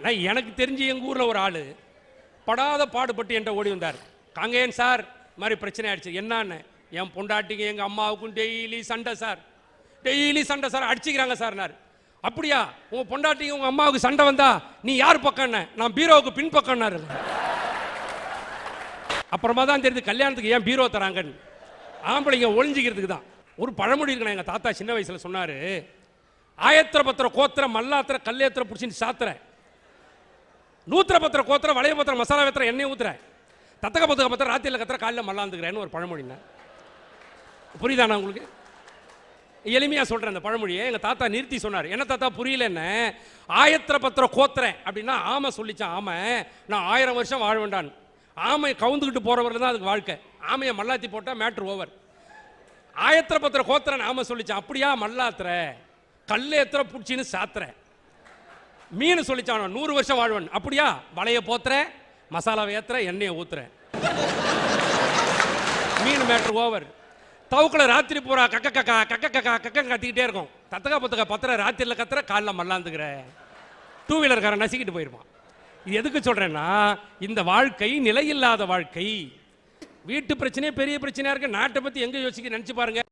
நான் எனக்கு தெரிஞ்சு எங்கள் ஊரில் ஒரு ஆள் படாத பாடுபட்டு என்கிட்ட ஓடி வந்தார். காங்கேயன் சார் மாதிரி பிரச்சனை ஆயிடுச்சு. என்னன்னு, என் பொண்டாட்டிக்கு எங்கள் அம்மாவுக்கும் டெய்லி சண்டை சார், டெய்லி சண்டை சார், அடிச்சுக்கிறாங்க சார்னார். அப்படியா, உங்கள் பொண்டாட்டிக்கு உங்கள் அம்மாவுக்கு சண்டை வந்தா நீ யார் பக்கம்ன? நான் பீரோவுக்கு பின் பக்கம்னாரு. அப்புறமா தான் தெரியுது கல்யாணத்துக்கு ஏன் பீரோ தராங்கன்னு. ஆம்பளைங்க ஒளிஞ்சிக்கிறதுக்கு தான். ஒரு பழமொழி இருக்கணும், எங்கள் தாத்தா சின்ன வயசில் சொன்னார், ஆயத்திர பத்திர கோத்திர மல்லாத்திர கல்லேத்திர பிடிச்சின்னு சாத்திர, நூத்திர பத்திர கோத்திர வளைய பத்திர மசாலா வேத்திர எண்ணெய் ஊத்துற, தத்தக பத்தக பத்திர ராத்திரியில் கத்திர காலையில் மல்லாந்துக்கிறேன்னு ஒரு பழமொழினா புரியுதாண்ணா உங்களுக்கு? எளிமையாக சொல்கிறேன் அந்த பழமொழியை. எங்கள் தாத்தா நிறுத்தி சொன்னார். என்ன தாத்தா புரியல? என்ன ஆயத்திர பத்திர கோத்திரன் அப்படின்னா ஆமை சொல்லிச்சான். ஆமை நான் 1000 வருஷம் வாழ வேண்டான். ஆமை கவுந்துக்கிட்டு போகிறவர்கள் தான் அதுக்கு வாழ்க்கை. ஆமையை மல்லாத்தி போட்டால் மேட்ரு ஓவர். ஆயத்திர பத்திர கோத்திரன் ஆமை சொல்லிச்சான். அப்படியா மல்லாத்திர கல்லேத்திர பிடிச்சின்னு சாத்திர. மீன் சொல்லிச்சான் 100 வருஷம் வாழ்வன். அப்படியா வளைய போத்துற மசாலாவை ஏத்துற எண்ணெயை ஊத்துற. மீன் மேட்ரு ஓவர். தவுக்குள்ள ராத்திரி பூரா கக்க கக்கா கக்க கக்கா கக்க கத்திக்கிட்டே இருக்கும். தத்தகா பத்தக்கா பத்திர ராத்திரியில் கத்துற காலில் மல்லாந்துக்கிற. 2 வீலர்காரன் நசிக்கிட்டு போயிருப்பான். இது எதுக்கு சொல்றேன்னா, இந்த வாழ்க்கை நிலையில்லாத வாழ்க்கை. வீட்டு பிரச்சனையே பெரிய பிரச்சனையா இருக்கு. நாட்டை பத்தி எங்க யோசிக்க நினைச்சு பாருங்க.